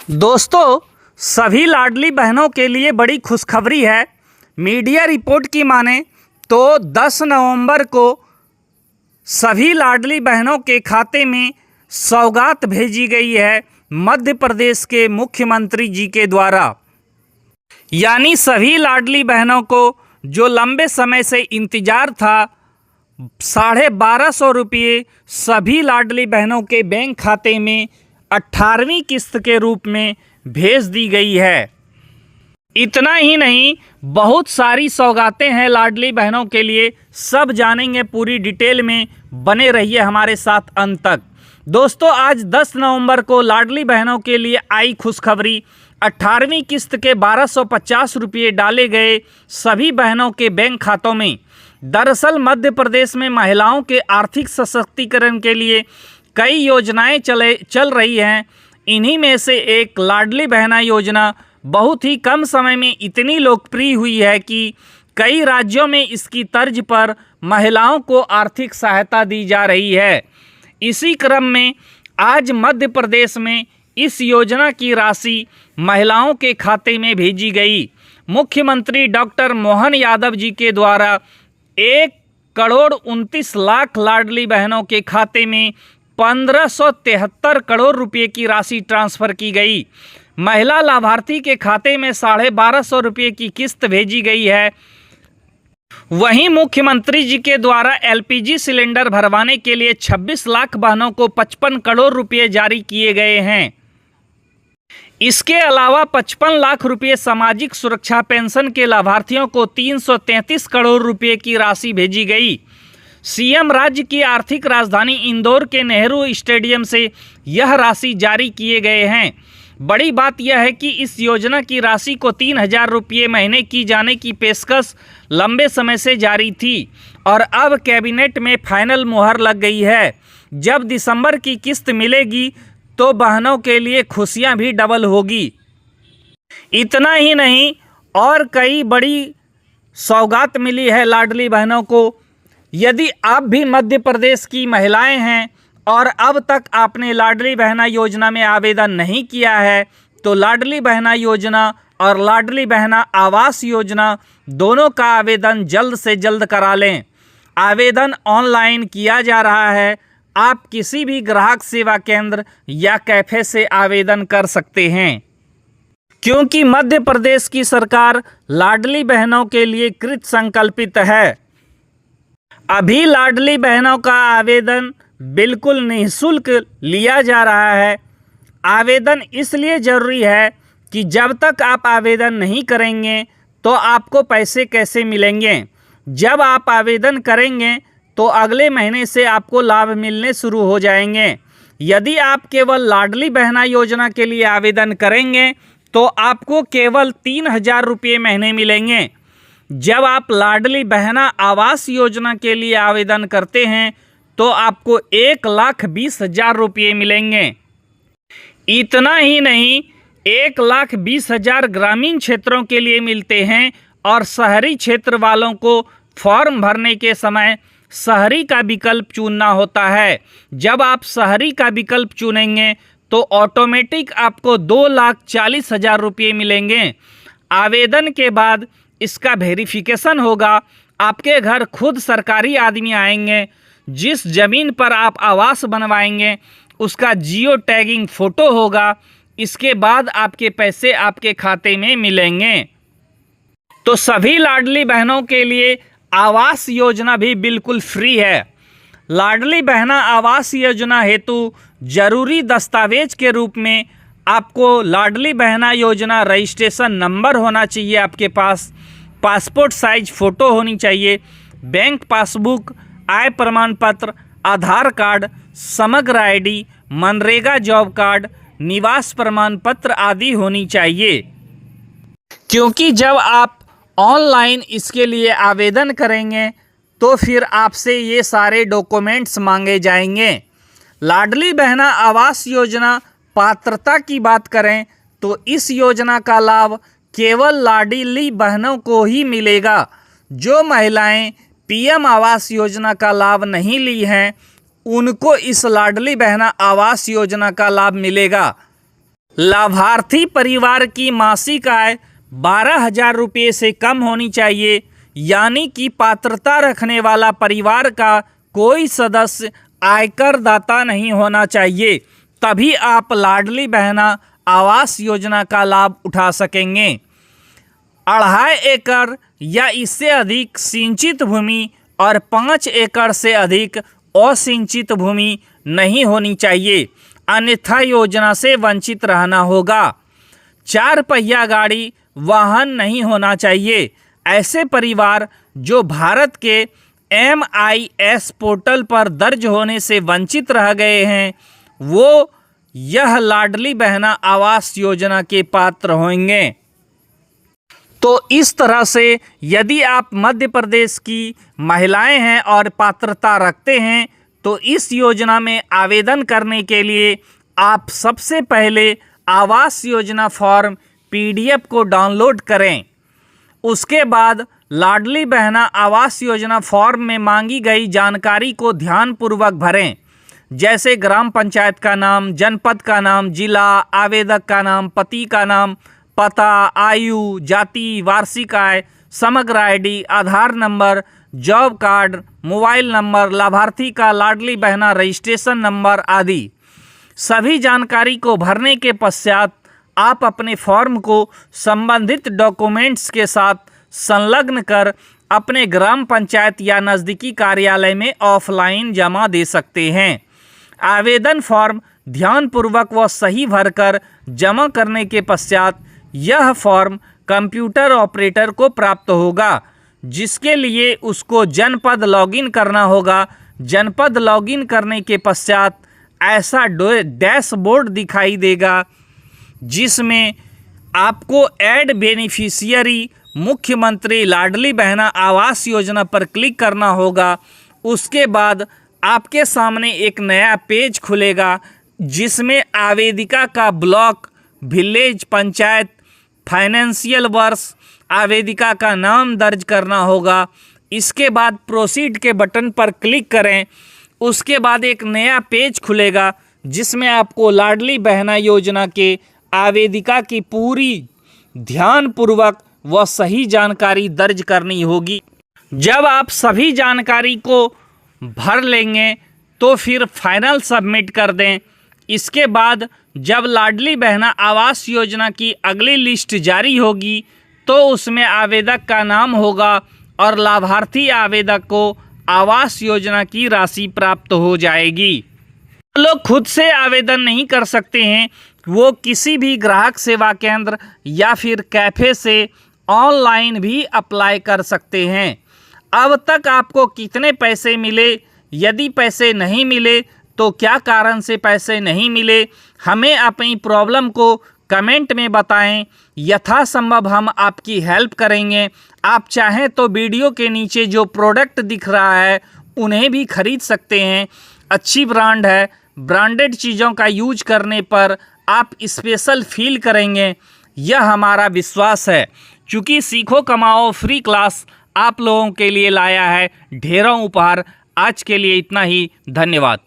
दोस्तों, सभी लाडली बहनों के लिए बड़ी खुशखबरी है। मीडिया रिपोर्ट की माने तो 10 नवंबर को सभी लाडली बहनों के खाते में सौगात भेजी गई है मध्य प्रदेश के मुख्यमंत्री जी के द्वारा। यानी सभी लाडली बहनों को जो लंबे समय से इंतज़ार था, 1250 रुपये सभी लाडली बहनों के बैंक खाते में 18वीं किस्त के रूप में भेज दी गई है। इतना ही नहीं, बहुत सारी सौगातें हैं लाडली बहनों के लिए। सब जानेंगे पूरी डिटेल में, बने रहिए हमारे साथ अंत तक। दोस्तों, आज 10 नवंबर को लाडली बहनों के लिए आई खुशखबरी। 18वीं किस्त के 1250 रुपये डाले गए सभी बहनों के बैंक खातों में। दरअसल मध्य प्रदेश में महिलाओं के आर्थिक सशक्तिकरण के लिए कई योजनाएं चल रही हैं। इन्हीं में से एक लाडली बहना योजना बहुत ही कम समय में इतनी लोकप्रिय हुई है कि कई राज्यों में इसकी तर्ज पर महिलाओं को आर्थिक सहायता दी जा रही है। इसी क्रम में आज मध्य प्रदेश में इस योजना की राशि महिलाओं के खाते में भेजी गई। मुख्यमंत्री डॉक्टर मोहन यादव जी के द्वारा 1,29,00,000 लाडली बहनों के खाते में 1573 करोड़ रुपए की राशि ट्रांसफ़र की गई। महिला लाभार्थी के खाते में 1250 रुपये की किस्त भेजी गई है। वहीं मुख्यमंत्री जी के द्वारा एलपीजी सिलेंडर भरवाने के लिए 26 लाख बहनों को 55 करोड़ रुपये जारी किए गए हैं। इसके अलावा 55 लाख रुपये सामाजिक सुरक्षा पेंशन के लाभार्थियों को 333 करोड़ रुपये की राशि भेजी गई। सीएम राज्य की आर्थिक राजधानी इंदौर के नेहरू स्टेडियम से यह राशि जारी किए गए हैं। बड़ी बात यह है कि इस योजना की राशि को 3,000 रुपये महीने की जाने की पेशकश लंबे समय से जारी थी और अब कैबिनेट में फाइनल मुहर लग गई है। जब दिसंबर की किस्त मिलेगी तो बहनों के लिए खुशियां भी डबल होगी। इतना ही नहीं, और कई बड़ी सौगात मिली है लाडली बहनों को। यदि आप भी मध्य प्रदेश की महिलाएं हैं और अब तक आपने लाडली बहना योजना में आवेदन नहीं किया है, तो लाडली बहना योजना और लाडली बहना आवास योजना दोनों का आवेदन जल्द से जल्द करा लें। आवेदन ऑनलाइन किया जा रहा है। आप किसी भी ग्राहक सेवा केंद्र या कैफे से आवेदन कर सकते हैं, क्योंकि मध्य प्रदेश की सरकार लाडली बहनों के लिए कृत संकल्पित है। अभी लाडली बहनों का आवेदन बिल्कुल निःशुल्क लिया जा रहा है। आवेदन इसलिए ज़रूरी है कि जब तक आप आवेदन नहीं करेंगे तो आपको पैसे कैसे मिलेंगे। जब आप आवेदन करेंगे तो अगले महीने से आपको लाभ मिलने शुरू हो जाएंगे। यदि आप केवल लाडली बहना योजना के लिए आवेदन करेंगे तो आपको केवल 3,000 रुपये महीने मिलेंगे। जब आप लाडली बहना आवास योजना के लिए आवेदन करते हैं तो आपको 1,20,000 रुपये मिलेंगे। इतना ही नहीं, 1,20,000 ग्रामीण क्षेत्रों के लिए मिलते हैं और शहरी क्षेत्र वालों को फॉर्म भरने के समय शहरी का विकल्प चुनना होता है। जब आप शहरी का विकल्प चुनेंगे तो ऑटोमेटिक आपको 2,40,000 रुपये मिलेंगे। आवेदन के बाद इसका वेरिफिकेशन होगा। आपके घर खुद सरकारी आदमी आएंगे। जिस ज़मीन पर आप आवास बनवाएंगे उसका जियो टैगिंग फ़ोटो होगा। इसके बाद आपके पैसे आपके खाते में मिलेंगे। तो सभी लाडली बहनों के लिए आवास योजना भी बिल्कुल फ्री है। लाडली बहना आवास योजना हेतु जरूरी दस्तावेज के रूप में आपको लाडली बहना योजना रजिस्ट्रेशन नंबर होना चाहिए आपके पास, पासपोर्ट साइज फ़ोटो होनी चाहिए, बैंक पासबुक, आय प्रमाण पत्र, आधार कार्ड, समग्र आईडी, मनरेगा जॉब कार्ड, निवास प्रमाण पत्र आदि होनी चाहिए। क्योंकि जब आप ऑनलाइन इसके लिए आवेदन करेंगे तो फिर आपसे ये सारे डॉक्यूमेंट्स मांगे जाएंगे। लाडली बहना आवास योजना पात्रता की बात करें तो इस योजना का लाभ केवल लाडली बहनों को ही मिलेगा। जो महिलाएं पीएम आवास योजना का लाभ नहीं ली हैं उनको इस लाडली बहना आवास योजना का लाभ मिलेगा। लाभार्थी परिवार की मासिक आय 12,000 रुपये से कम होनी चाहिए, यानी कि पात्रता रखने वाला परिवार का कोई सदस्य आयकर दाता नहीं होना चाहिए, तभी आप लाडली बहना आवास योजना का लाभ उठा सकेंगे। 2.5 एकड़ या इससे अधिक सिंचित भूमि और 5 एकड़ से अधिक असिंचित भूमि नहीं होनी चाहिए, अन्यथा योजना से वंचित रहना होगा। 4 पहिया गाड़ी वाहन नहीं होना चाहिए। ऐसे परिवार जो भारत के MIS पोर्टल पर दर्ज होने से वंचित रह गए हैं, वो यह लाडली बहना आवास योजना के पात्र होंगे। तो इस तरह से यदि आप मध्य प्रदेश की महिलाएं हैं और पात्रता रखते हैं, तो इस योजना में आवेदन करने के लिए आप सबसे पहले आवास योजना फॉर्म PDF को डाउनलोड करें। उसके बाद लाडली बहना आवास योजना फॉर्म में मांगी गई जानकारी को ध्यानपूर्वक भरें, जैसे ग्राम पंचायत का नाम, जनपद का नाम, जिला, आवेदक का नाम, पति का नाम, पता, आयु, जाति, वार्षिक आय, समग्र ID, Aadhaar number, job card, mobile number, लाभार्थी का लाडली बहना रजिस्ट्रेशन नंबर आदि। सभी जानकारी को भरने के पश्चात आप अपने फॉर्म को संबंधित डॉक्यूमेंट्स के साथ संलग्न कर अपने ग्राम पंचायत या नज़दीकी कार्यालय में ऑफलाइन जमा दे सकते हैं। आवेदन फॉर्म ध्यानपूर्वक व सही भरकर जमा करने के पश्चात यह फॉर्म कंप्यूटर ऑपरेटर को प्राप्त होगा, जिसके लिए उसको जनपद लॉगिन करना होगा। जनपद लॉगिन करने के पश्चात ऐसा डैशबोर्ड दिखाई देगा, जिसमें आपको ऐड बेनिफिशियरी मुख्यमंत्री लाडली बहना आवास योजना पर क्लिक करना होगा। उसके बाद आपके सामने एक नया पेज खुलेगा, जिसमें आवेदिका का ब्लॉक, विलेज, पंचायत, फाइनेंशियल वर्ष, आवेदिका का नाम दर्ज करना होगा। इसके बाद प्रोसीड के बटन पर क्लिक करें। उसके बाद एक नया पेज खुलेगा, जिसमें आपको लाडली बहना योजना के आवेदिका की पूरी ध्यानपूर्वक व सही जानकारी दर्ज करनी होगी। जब आप सभी जानकारी को भर लेंगे तो फिर फाइनल सबमिट कर दें। इसके बाद जब लाडली बहना आवास योजना की अगली लिस्ट जारी होगी, तो उसमें आवेदक का नाम होगा और लाभार्थी आवेदक को आवास योजना की राशि प्राप्त हो जाएगी। लोग खुद से आवेदन नहीं कर सकते हैं, वो किसी भी ग्राहक सेवा केंद्र या फिर कैफ़े से ऑनलाइन भी अप्लाई कर सकते हैं। अब तक आपको कितने पैसे मिले, यदि पैसे नहीं मिले तो क्या कारण से पैसे नहीं मिले, हमें अपनी प्रॉब्लम को कमेंट में बताएं। यथासंभव हम आपकी हेल्प करेंगे। आप चाहें तो वीडियो के नीचे जो प्रोडक्ट दिख रहा है उन्हें भी खरीद सकते हैं। अच्छी ब्रांड है, ब्रांडेड चीज़ों का यूज करने पर आप स्पेशल फील करेंगे, यह हमारा विश्वास है। क्योंकि सीखो कमाओ फ्री क्लास आप लोगों के लिए लाया है ढेरों उपहार। आज के लिए इतना ही, धन्यवाद।